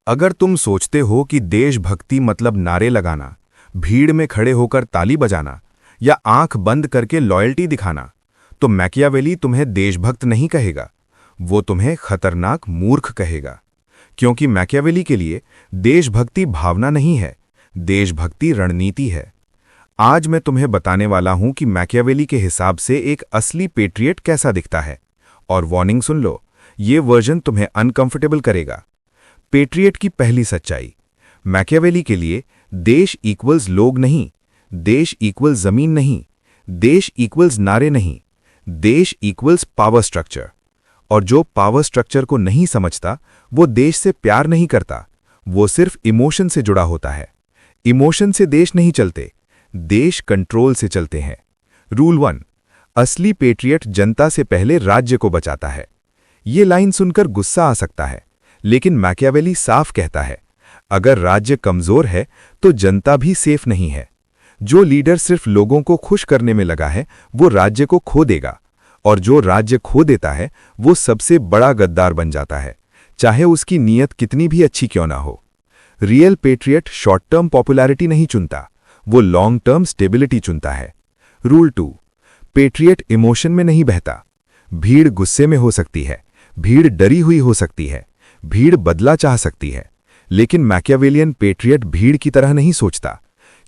अगर तुम सोचते हो कि देशभक्ति मतलब नारे लगाना, भीड़ में खड़े होकर ताली बजाना या आंख बंद करके लॉयल्टी दिखाना, तो मैकियावेली तुम्हें देशभक्त नहीं कहेगा, वो तुम्हें खतरनाक मूर्ख कहेगा। क्योंकि मैकियावेली के लिए देशभक्ति भावना नहीं है, देशभक्ति रणनीति है। आज मैं तुम्हें बताने वाला हूं कि मैकियावेली के हिसाब से एक असली पेट्रियट कैसा दिखता है। और वार्निंग सुन लो, ये वर्जन तुम्हें अनकंफर्टेबल करेगा। पेट्रियट की पहली सच्चाई। मैकियावेली के लिए देश इक्वल्स लोग नहीं, देश इक्वल्स जमीन नहीं, देश इक्वल्स नारे नहीं, देश इक्वल्स पावर स्ट्रक्चर। और जो पावर स्ट्रक्चर को नहीं समझता वो देश से प्यार नहीं करता, वो सिर्फ इमोशन से जुड़ा होता है। इमोशन से देश नहीं चलते, देश कंट्रोल से चलते हैं। रूल 1, असली पेट्रियट जनता से पहले राज्य को बचाता है। ये लाइन सुनकर गुस्सा आ सकता है, लेकिन मैकियावेली साफ कहता है, अगर राज्य कमजोर है तो जनता भी सेफ नहीं है। जो लीडर सिर्फ लोगों को खुश करने में लगा है वो राज्य को खो देगा, और जो राज्य खो देता है वो सबसे बड़ा गद्दार बन जाता है, चाहे उसकी नीयत कितनी भी अच्छी क्यों ना हो। Real patriot short term popularity नहीं चुनता, वो लॉन्ग टर्म स्टेबिलिटी चुनता है। रूल 2, पेट्रियट इमोशन में नहीं बहता। भीड़ गुस्से में हो सकती है, भीड़ डरी हुई हो सकती है, भीड़ बदला चाह सकती है, लेकिन मैकियावेलियन पेट्रियट भीड़ की तरह नहीं सोचता,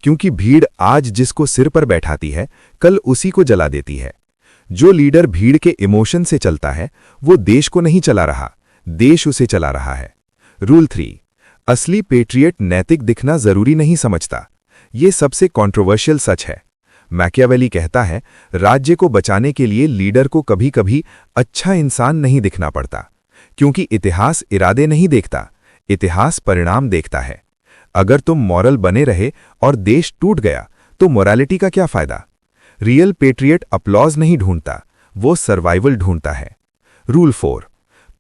क्योंकि भीड़ आज जिसको सिर पर बैठाती है कल उसी को जला देती है। जो लीडर भीड़ के इमोशन से चलता है वो देश को नहीं चला रहा, देश उसे चला रहा है। रूल 3, असली पेट्रियट नैतिक दिखना जरूरी नहीं समझता। ये सबसे कंट्रोवर्शियल सच है। मैकियावेली कहता है, राज्य को बचाने के लिए लीडर को कभी कभी अच्छा इंसान नहीं दिखना पड़ता, क्योंकि इतिहास इरादे नहीं देखता, इतिहास परिणाम देखता है। अगर तुम मॉरल बने रहे और देश टूट गया तो मोरालिटी का क्या फायदा। रियल पेट्रियट अपलॉज नहीं ढूंढता, वो सर्वाइवल ढूंढता है। रूल 4,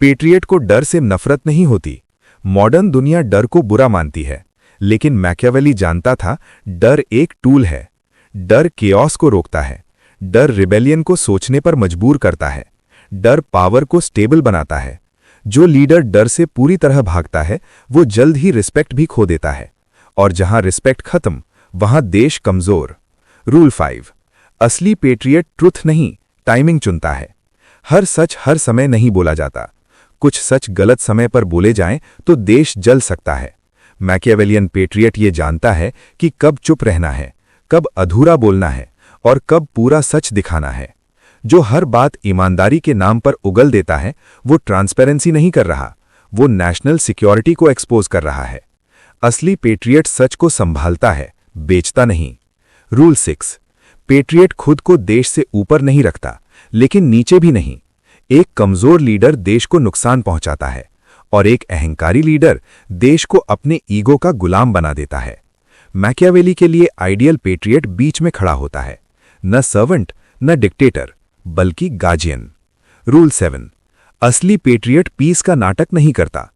पेट्रियट को डर से नफरत नहीं होती। मॉडर्न दुनिया डर को बुरा मानती है, लेकिन मैकियावेली जानता था डर एक टूल है। डर केओस को रोकता है, डर रिबेलियन को सोचने पर मजबूर करता है, डर पावर को स्टेबल बनाता है। जो लीडर डर से पूरी तरह भागता है वो जल्द ही रिस्पेक्ट भी खो देता है, और जहां रिस्पेक्ट खत्म वहां देश कमजोर। रूल 5, असली पेट्रियट ट्रुथ नहीं टाइमिंग चुनता है। हर सच हर समय नहीं बोला जाता, कुछ सच गलत समय पर बोले जाएं तो देश जल सकता है। मैकियावेलियन पेट्रियट ये जानता है कि कब चुप रहना है, कब अधूरा बोलना है और कब पूरा सच दिखाना है। जो हर बात ईमानदारी के नाम पर उगल देता है वो ट्रांसपेरेंसी नहीं कर रहा, वो नेशनल सिक्योरिटी को एक्सपोज कर रहा है। असली पेट्रियट सच को संभालता है, बेचता नहीं। रूल 6, पेट्रियट खुद को देश से ऊपर नहीं रखता, लेकिन नीचे भी नहीं। एक कमजोर लीडर देश को नुकसान पहुंचाता है, और एक अहंकारी लीडर देश को अपने ईगो का गुलाम बना देता है। मैकियावेली के लिए आइडियल पेट्रियट बीच में खड़ा होता है, न सर्वेंट न डिक्टेटर, बल्कि गार्जियन। रूल 7, असली पेट्रियट पीस का नाटक नहीं करता।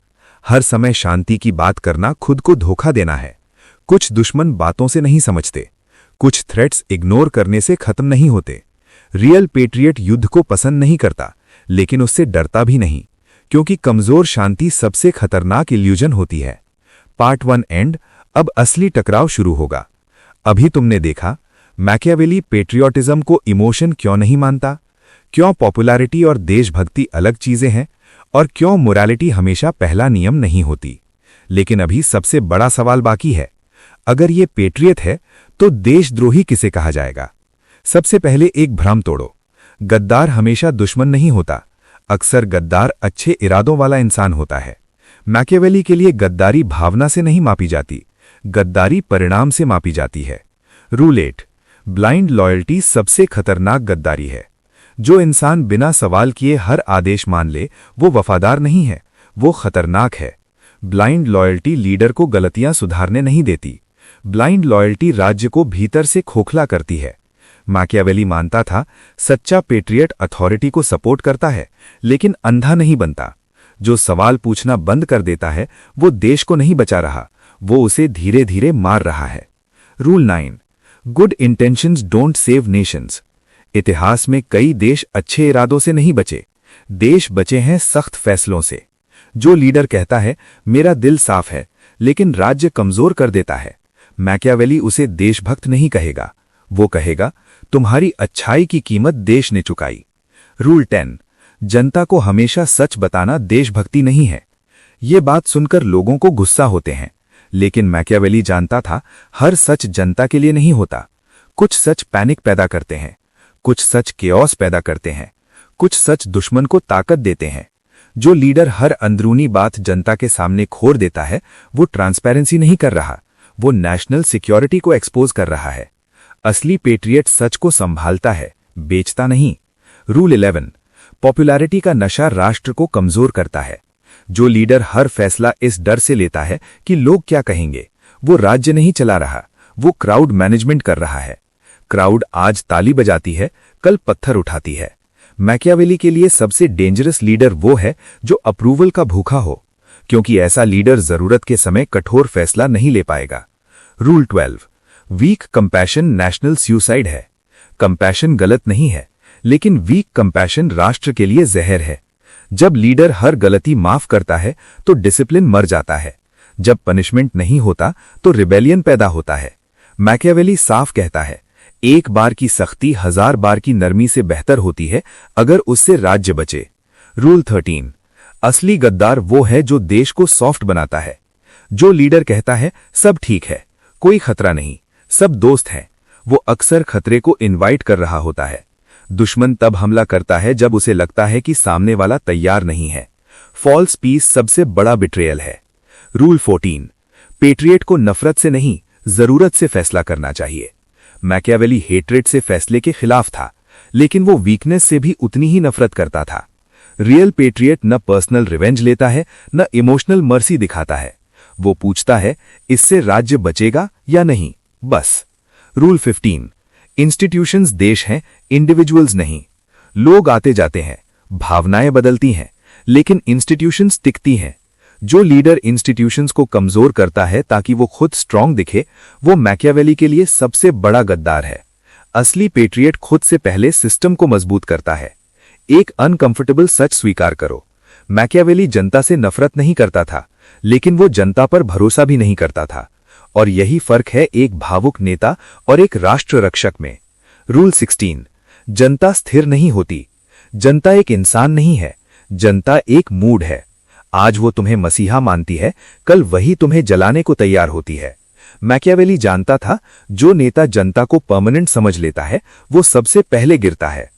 हर समय शांति की बात करना खुद को धोखा देना है। कुछ दुश्मन बातों से नहीं समझते, कुछ थ्रेट्स इग्नोर करने से खत्म नहीं होते। रियल पेट्रियट युद्ध को पसंद नहीं करता, लेकिन उससे डरता भी नहीं, क्योंकि कमजोर शांति सबसे खतरनाक इल्यूजन होती है। Part 1 and. अब असली टकराव शुरू होगा। अभी तुमने देखा मैकियावेली पेट्रियटिज्म को इमोशन क्यों नहीं मानता, क्यों पॉपुलैरिटी और देशभक्ति अलग चीजें हैं, और क्यों मोरालिटी हमेशा पहला नियम नहीं होती। लेकिन अभी सबसे बड़ा सवाल बाकी है। अगर ये पेट्रियट है तो देशद्रोही किसे कहा जाएगा। सबसे पहले एक भ्रम तोड़ो, गद्दार हमेशा दुश्मन नहीं होता, अक्सर गद्दार अच्छे इरादों वाला इंसान होता है। मैकियावेली के लिए गद्दारी भावना से नहीं मापी जाती, गद्दारी परिणाम से मापी जाती है। रूल 8, ब्लाइंड लॉयल्टी सबसे खतरनाक गद्दारी है। जो इंसान बिना सवाल किए हर आदेश मान ले वो वफादार नहीं है, वो खतरनाक है। ब्लाइंड लॉयल्टी लीडर को गलतियां सुधारने नहीं देती, ब्लाइंड लॉयल्टी राज्य को भीतर से खोखला करती है। मैकियावेली मानता था सच्चा पेट्रियट अथॉरिटी को सपोर्ट करता है, लेकिन अंधा नहीं बनता। जो सवाल पूछना बंद कर देता है वो देश को नहीं बचा रहा, वो उसे धीरे धीरे मार रहा है। Rule 9, good intentions don't save Nations. इतिहास में कई देश अच्छे इरादों से नहीं बचे, देश बचे हैं सख्त फैसलों से। जो लीडर कहता है मेरा दिल साफ है लेकिन राज्य कमजोर कर देता है, मैकियावेली उसे देशभक्त नहीं कहेगा। वो कहेगा तुम्हारी अच्छाई की कीमत देश ने चुकाई। रूल 10, जनता को हमेशा सच बताना देशभक्ति नहीं है। ये बात सुनकर लोगों को गुस्सा होते हैं, लेकिन मैकियावेली जानता था हर सच जनता के लिए नहीं होता। कुछ सच पैनिक पैदा करते हैं, कुछ सच केओस पैदा करते हैं, कुछ सच दुश्मन को ताकत देते हैं। जो लीडर हर अंदरूनी बात जनता के सामने खोल देता है वो ट्रांसपेरेंसी नहीं कर रहा, वो नेशनल सिक्योरिटी को एक्सपोज कर रहा है। असली पेट्रियट सच को संभालता है, बेचता नहीं। रूल 11, पॉपुलैरिटी का नशा राष्ट्र को कमजोर करता है। जो लीडर हर फैसला इस डर से लेता है कि लोग क्या कहेंगे, वो राज्य नहीं चला रहा, वो क्राउड मैनेजमेंट कर रहा है। क्राउड आज ताली बजाती है, कल पत्थर उठाती है। मैकियावेली के लिए सबसे डेंजरस लीडर वो है जो अप्रूवल का भूखा हो, क्योंकि ऐसा लीडर जरूरत के समय कठोर फैसला नहीं ले पाएगा। Rule 12, weak compassion national suicide है। कंपैशन गलत नहीं है, लेकिन वीक कंपैशन राष्ट्र के लिए जहर है। जब लीडर हर गलती माफ करता है तो डिसिप्लिन मर जाता है। जब पनिशमेंट नहीं होता तो रिबेलियन पैदा होता है। मैकियावेली साफ कहता है एक बार की सख्ती 1000 बार की नरमी से बेहतर होती है अगर उससे राज्य बचे। रूल 13, असली गद्दार वो है जो देश को सॉफ्ट बनाता है। जो लीडर कहता है सब ठीक है, कोई खतरा नहीं, सब दोस्त हैं, वो अक्सर खतरे को इनवाइट कर रहा होता है। दुश्मन तब हमला करता है जब उसे लगता है कि सामने वाला तैयार नहीं है। फॉल्स पीस सबसे बड़ा बिट्रेयल है। रूल 14, पेट्रियट को नफरत से नहीं जरूरत से फैसला करना चाहिए। मैकियावेली हेट्रेड से फैसले के खिलाफ था, लेकिन वो वीकनेस से भी उतनी ही नफरत करता था। रियल पेट्रियट न पर्सनल रिवेंज लेता है न इमोशनल मर्सी दिखाता है। वो पूछता है इससे राज्य बचेगा या नहीं, बस। रूल 15, इंस्टीट्यूशंस देश हैं, इंडिविजुअल्स नहीं। लोग आते जाते हैं, भावनाएं बदलती हैं, लेकिन इंस्टीट्यूशंस टिकती हैं। जो लीडर इंस्टीट्यूशंस को कमजोर करता है ताकि वो खुद स्ट्रांग दिखे, वो मैकियावेली के लिए सबसे बड़ा गद्दार है। असली पेट्रियट खुद से पहले सिस्टम को मजबूत करता है। एक अनकंफर्टेबल सच स्वीकार करो, मैकियावेली जनता से नफरत नहीं करता था, लेकिन वो जनता पर भरोसा भी नहीं करता था। और यही फर्क है एक भावुक नेता और एक राष्ट्र रक्षक में। रूल 16, जनता स्थिर नहीं होती। जनता एक इंसान नहीं है, जनता एक मूड है। आज वो तुम्हें मसीहा मानती है, कल वही तुम्हें जलाने को तैयार होती है। मैकियावेली जानता था जो नेता जनता को परमानेंट समझ लेता है वो सबसे पहले गिरता है।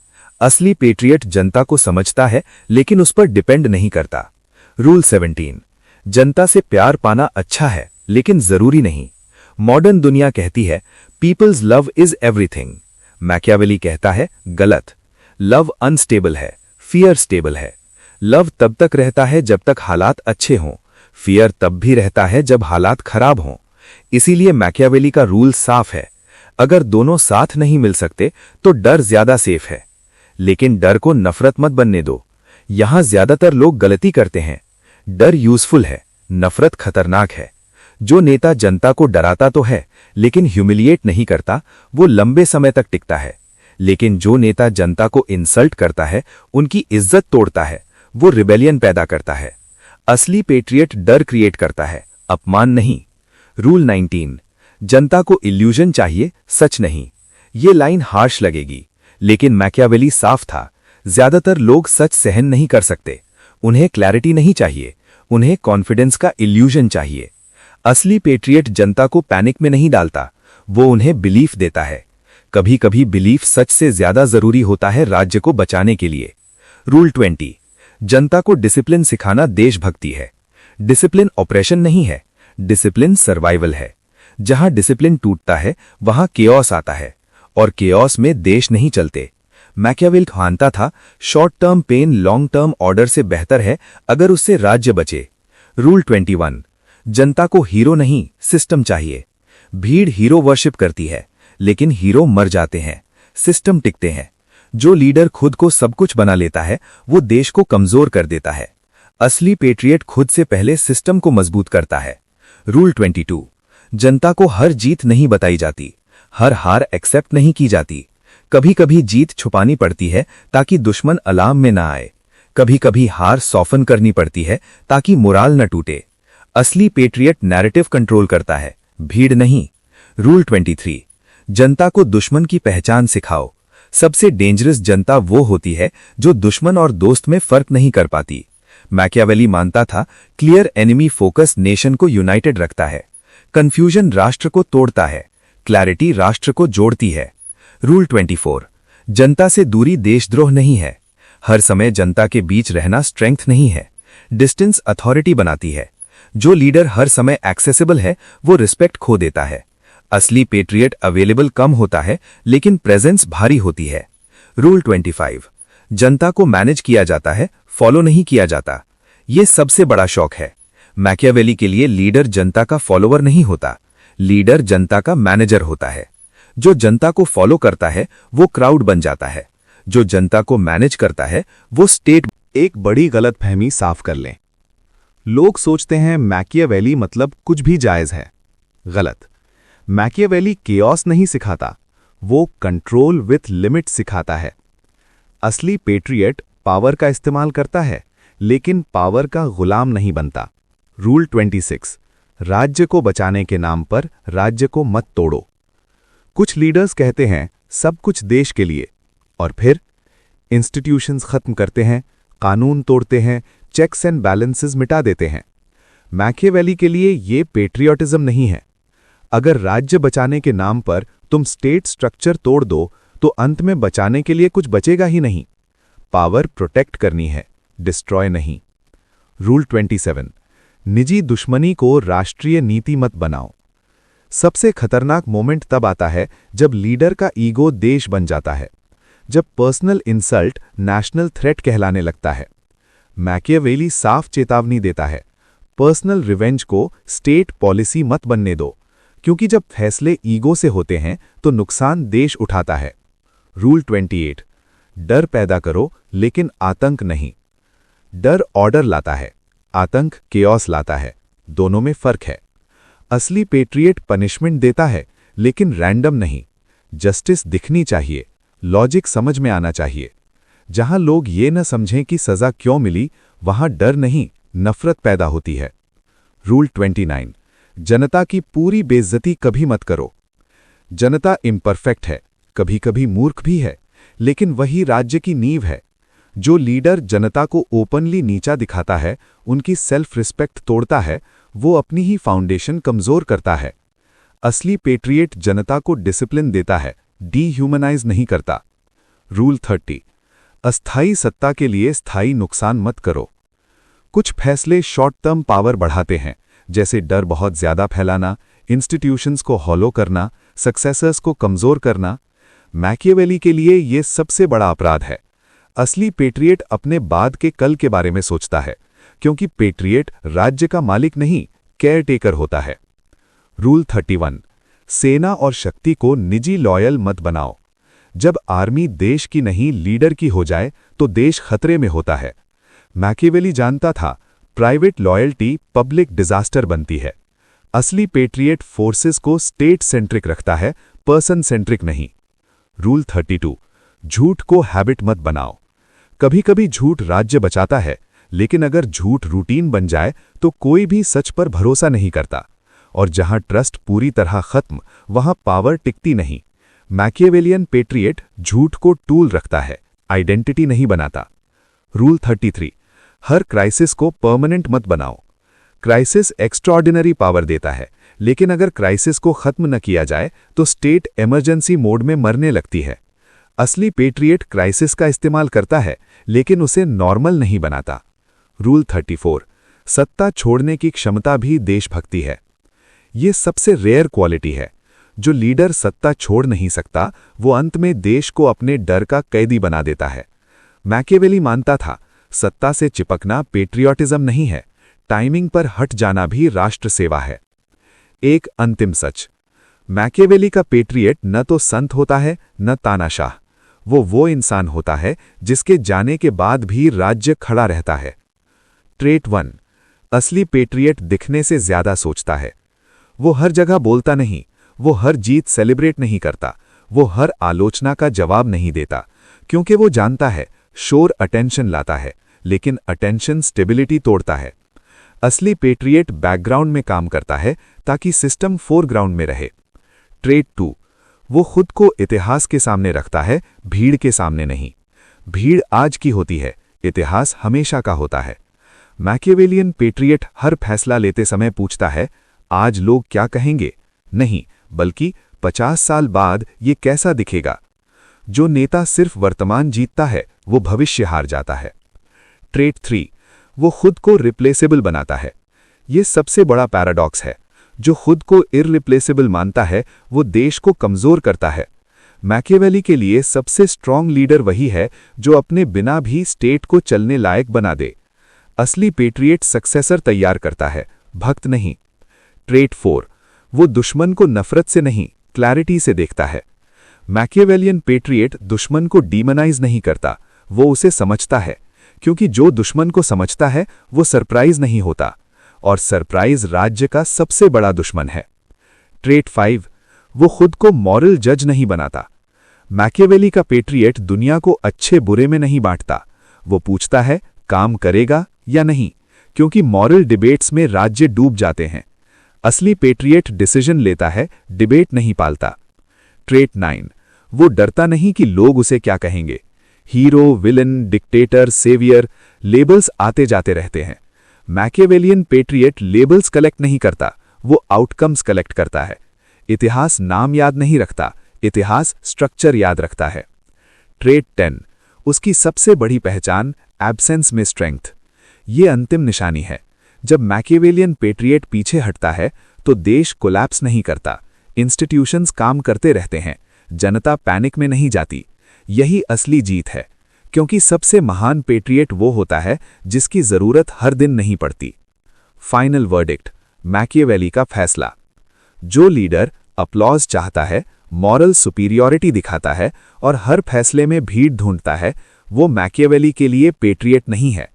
असली पेट्रियट जनता को समझता है लेकिन उस पर डिपेंड नहीं करता। रूल 17, जनता से प्यार पाना अच्छा है लेकिन जरूरी नहीं। मॉडर्न दुनिया कहती है peoples love is everything. Machiavelli कहता है गलत। लव अनस्टेबल है, फियर स्टेबल है। लव तब तक रहता है जब तक हालात अच्छे हों, फियर तब भी रहता है जब हालात खराब हों। इसीलिए मैकियावेली का रूल साफ है, अगर दोनों साथ नहीं मिल सकते तो डर ज्यादा सेफ है। लेकिन डर को नफरत मत बनने दो। यहां ज्यादातर लोग गलती करते हैं। डर यूजफुल है, नफरत खतरनाक है। जो नेता जनता को डराता तो है लेकिन ह्यूमिलिएट नहीं करता, वो लंबे समय तक टिकता है। लेकिन जो नेता जनता को इंसल्ट करता है, उनकी इज्जत तोड़ता है, वो रिबेलियन पैदा करता है। असली पेट्रियट डर क्रिएट करता है, अपमान नहीं। रूल 19, जनता को इल्यूजन चाहिए, सच नहीं। ये लाइन हार्श लगेगी, लेकिन मैकियावेली साफ था। ज्यादातर लोग सच सहन नहीं कर सकते। उन्हें क्लैरिटी नहीं चाहिए, उन्हें कॉन्फिडेंस का इल्यूजन चाहिए। असली पेट्रियट जनता को पैनिक में नहीं डालता, वो उन्हें बिलीफ देता है। कभी कभी बिलीफ सच से ज्यादा जरूरी होता है राज्य को बचाने के लिए। रूल 20, जनता को डिसिप्लिन सिखाना देशभक्ति है। डिसिप्लिन ऑपरेशन नहीं है, डिसिप्लिन सर्वाइवल है। जहां डिसिप्लिन टूटता है वहां केओस आता है, और केओस में देश नहीं चलते। मैकियावेली मानता था short term pain long term order से बेहतर है अगर उससे राज्य बचे। रूल 21, जनता को हीरो नहीं सिस्टम चाहिए। भीड़ हीरो वर्शिप करती है, लेकिन हीरो मर जाते हैं, सिस्टम टिकते हैं। जो लीडर खुद को सब कुछ बना लेता है वो देश को कमजोर कर देता है। असली पेट्रियट खुद से पहले सिस्टम को मजबूत करता है। रूल 22, जनता को हर जीत नहीं बताई जाती, हर हार एक्सेप्ट नहीं की जाती। कभी कभी जीत छुपानी पड़ती है ताकि दुश्मन अलार्म में ना आए। कभी कभी हार सॉफन करनी पड़ती है ताकि मोराल न टूटे। असली पेट्रियट नैरेटिव कंट्रोल करता है, भीड़ नहीं। रूल 23, जनता को दुश्मन की पहचान सिखाओ। सबसे डेंजरस जनता वो होती है जो दुश्मन और दोस्त में फर्क नहीं कर पाती। मैकियावेली मानता था क्लियर एनिमी फोकस नेशन को यूनाइटेड रखता है, कंफ्यूजन राष्ट्र को तोड़ता है, क्लैरिटी राष्ट्र को जोड़ती है। रूल 24, जनता से दूरी देशद्रोह नहीं है। हर समय जनता के बीच रहना स्ट्रेंथ नहीं है, डिस्टेंस अथॉरिटी बनाती है। जो लीडर हर समय एक्सेसिबल है वो रिस्पेक्ट खो देता है। असली पेट्रियट अवेलेबल कम होता है लेकिन प्रेजेंस भारी होती है। रूल 25, जनता को मैनेज किया जाता है, फॉलो नहीं किया जाता। ये सबसे बड़ा शौक है। मैकियावेली के लिए लीडर जनता का फॉलोवर नहीं होता, लीडर जनता का मैनेजर होता है। जो जनता को फॉलो करता है वो क्राउड बन जाता है, जो जनता को मैनेज करता है वो स्टेट। एक बड़ी गलतफहमी साफ कर लें। लोग सोचते हैं मैकियावेली मतलब कुछ भी जायज है। गलत। मैकियावेली केओस नहीं सिखाता, वो कंट्रोल विथ लिमिट सिखाता है। असली पेट्रियट पावर का इस्तेमाल करता है लेकिन पावर का गुलाम नहीं बनता। रूल 26, राज्य को बचाने के नाम पर राज्य को मत तोड़ो। कुछ लीडर्स कहते हैं सब कुछ देश के लिए, और फिर इंस्टीट्यूशंस खत्म करते हैं, कानून तोड़ते हैं, चेक्स एंड बैलेंसेस मिटा देते हैं। मैकियावेली के लिए ये पेट्रियटिज्म नहीं है। अगर राज्य बचाने के नाम पर तुम स्टेट स्ट्रक्चर तोड़ दो तो अंत में बचाने के लिए कुछ बचेगा ही नहीं। पावर प्रोटेक्ट करनी है, डिस्ट्रॉय नहीं। रूल 27, निजी दुश्मनी को राष्ट्रीय नीति मत बनाओ। सबसे खतरनाक मोमेंट तब आता है जब लीडर का ईगो देश बन जाता है, जब पर्सनल इंसल्ट नेशनल थ्रेट कहलाने लगता है। मैकियावेली साफ चेतावनी देता है, पर्सनल रिवेंज को स्टेट पॉलिसी मत बनने दो, क्योंकि जब फैसले ईगो से होते हैं तो नुकसान देश उठाता है। रूल 28, डर पैदा करो लेकिन आतंक नहीं। डर ऑर्डर लाता है, आतंक केओस लाता है। दोनों में फर्क है। असली पेट्रियट पनिशमेंट देता है लेकिन रैंडम नहीं। जस्टिस दिखनी चाहिए, लॉजिक समझ में आना चाहिए। जहां लोग ये न समझें कि सजा क्यों मिली, वहां डर नहीं नफरत पैदा होती है। रूल 29, जनता की पूरी बेइज्जती कभी मत करो। जनता इम्परफेक्ट है, कभी कभी मूर्ख भी है, लेकिन वही राज्य की नींव है। जो लीडर जनता को ओपनली नीचा दिखाता है, उनकी सेल्फ रिस्पेक्ट तोड़ता है, वो अपनी ही फाउंडेशन कमजोर करता है। असली पेट्रियट जनता को डिसिप्लिन देता है, डीह्यूमनाइज नहीं करता। रूल 30, अस्थायी सत्ता के लिए स्थायी नुकसान मत करो। कुछ फैसले शॉर्ट टर्म पावर बढ़ाते हैं, जैसे डर बहुत ज्यादा फैलाना, इंस्टीट्यूशंस को हॉलो करना, सक्सेसर्स को कमजोर करना। मैकियावेली के लिए यह सबसे बड़ा अपराध है। असली पेट्रियट अपने बाद के कल के बारे में सोचता है, क्योंकि पेट्रियट राज्य का मालिक नहीं, केयरटेकर होता है। रूल 31, सेना और शक्ति को निजी लॉयल मत बनाओ। जब आर्मी देश की नहीं लीडर की हो जाए तो देश खतरे में होता है। मैकियावेली जानता था प्राइवेट लॉयल्टी पब्लिक डिजास्टर बनती है। असली पेट्रियट फोर्सेस को स्टेट सेंट्रिक रखता है, पर्सन सेंट्रिक नहीं। रूल 32, झूठ को हैबिट मत बनाओ। कभी कभी झूठ राज्य बचाता है, लेकिन अगर झूठ रूटीन बन जाए तो कोई भी सच पर भरोसा नहीं करता, और जहां ट्रस्ट पूरी तरह खत्म वहां पावर टिकती नहीं। मैकियावेलियन पेट्रियट झूठ को टूल रखता है, आइडेंटिटी नहीं बनाता। रूल 33, हर क्राइसिस को परमानेंट मत बनाओ। क्राइसिस एक्स्ट्राऑर्डिनरी पावर देता है, लेकिन अगर क्राइसिस को खत्म न किया जाए तो स्टेट इमरजेंसी मोड में मरने लगती है। असली पेट्रियट क्राइसिस का इस्तेमाल करता है, लेकिन उसे नॉर्मल नहीं बनाता। रूल 34, सत्ता छोड़ने की क्षमता भी देशभक्ति है। ये सबसे रेयर क्वालिटी है। जो लीडर सत्ता छोड़ नहीं सकता, वो अंत में देश को अपने डर का कैदी बना देता है। मैकियावेली मानता था सत्ता से चिपकना पेट्रियटिज्म नहीं है, टाइमिंग पर हट जाना भी राष्ट्र सेवा है। एक अंतिम सच, मैकियावेली का पेट्रियट न तो संत होता है न तानाशाह। वो इंसान होता है जिसके जाने के बाद भी राज्य खड़ा रहता है। ट्रेट 1, असली पेट्रियट दिखने से ज्यादा सोचता है। वो हर जगह बोलता नहीं, वो हर जीत सेलिब्रेट नहीं करता, वो हर आलोचना का जवाब नहीं देता, क्योंकि वो जानता है शोर अटेंशन लाता है, लेकिन अटेंशन स्टेबिलिटी तोड़ता है। असली पेट्रियट बैकग्राउंड में काम करता है ताकि सिस्टम फोरग्राउंड में रहे। ट्रेट 2, वो खुद को इतिहास के सामने रखता है, भीड़ के सामने नहीं। भीड़ आज की होती है, इतिहास हमेशा का होता है। मैकियावेलियन पेट्रियट हर फैसला लेते समय पूछता है, आज लोग क्या कहेंगे, नहीं बल्कि 50 साल बाद ये कैसा दिखेगा। जो नेता सिर्फ वर्तमान जीतता है वो भविष्य हार जाता है। ट्रेट 3, वो खुद को रिप्लेसेबल बनाता है। ये सबसे बड़ा पैराडॉक्स है। जो खुद को इररिप्लेसेबल मानता है वो देश को कमजोर करता है। मैकियावेली के लिए सबसे स्ट्रांग लीडर वही है जो अपने बिना भी स्टेट को चलने लायक बना दे। असली पेट्रियट सक्सेसर तैयार करता है, भक्त नहीं। ट्रेट 4, वो दुश्मन को नफरत से नहीं, क्लैरिटी से देखता है। मैकियावेलियन पेट्रियट दुश्मन को डीमनाइज नहीं करता, वो उसे समझता है, क्योंकि जो दुश्मन को समझता है वो सरप्राइज नहीं होता, और सरप्राइज राज्य का सबसे बड़ा दुश्मन है। ट्रेट 5, वो खुद को मॉरल जज नहीं बनाता। मैकियावेली का पेट्रियट दुनिया को अच्छे बुरे में नहीं बांटता, वो पूछता है काम करेगा या नहीं, क्योंकि मॉरल डिबेट्स में राज्य डूब जाते हैं। असली पेट्रियट डिसीजन लेता है, डिबेट नहीं पालता। ट्रेट 9, वो डरता नहीं कि लोग उसे क्या कहेंगे। Hero, villain, dictator, saviour, labels आते जाते रहते हैं। मैकियावेलियन पेट्रियट लेबल्स कलेक्ट नहीं करता, वो आउटकम्स कलेक्ट करता है। इतिहास नाम याद नहीं रखता, इतिहास स्ट्रक्चर याद रखता है। ट्रेट 10, उसकी सबसे बड़ी पहचान एब्सेंस में स्ट्रेंथ। ये अंतिम निशानी है। जब मैकियावेलियन पेट्रियट पीछे हटता है तो देश कोलैप्स नहीं करता, इंस्टीट्यूशंस काम करते रहते हैं, जनता पैनिक में नहीं जाती। यही असली जीत है, क्योंकि सबसे महान पेट्रियट वो होता है जिसकी जरूरत हर दिन नहीं पड़ती। फाइनल वर्डिक्ट, मैकियावेली का फैसला। जो लीडर अपलॉज चाहता है, मॉरल सुपीरियॉरिटी दिखाता है और हर फैसले में भीड़ ढूंढता है, वो मैकियावेली के लिए पेट्रियट नहीं है।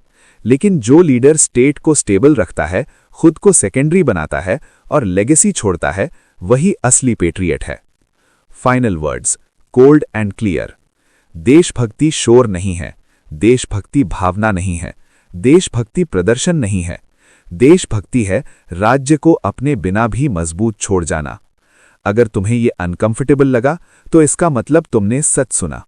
लेकिन जो लीडर स्टेट को स्टेबल रखता है, खुद को सेकेंडरी बनाता है और लेगेसी छोड़ता है, वही असली पेट्रियट है। Final words, cold and clear. देशभक्ति शोर नहीं है, देशभक्ति भावना नहीं है, देशभक्ति प्रदर्शन नहीं है। देशभक्ति है राज्य को अपने बिना भी मजबूत छोड़ जाना। अगर तुम्हें ये अनकंफर्टेबल लगा तो इसका मतलब तुमने सच सुना।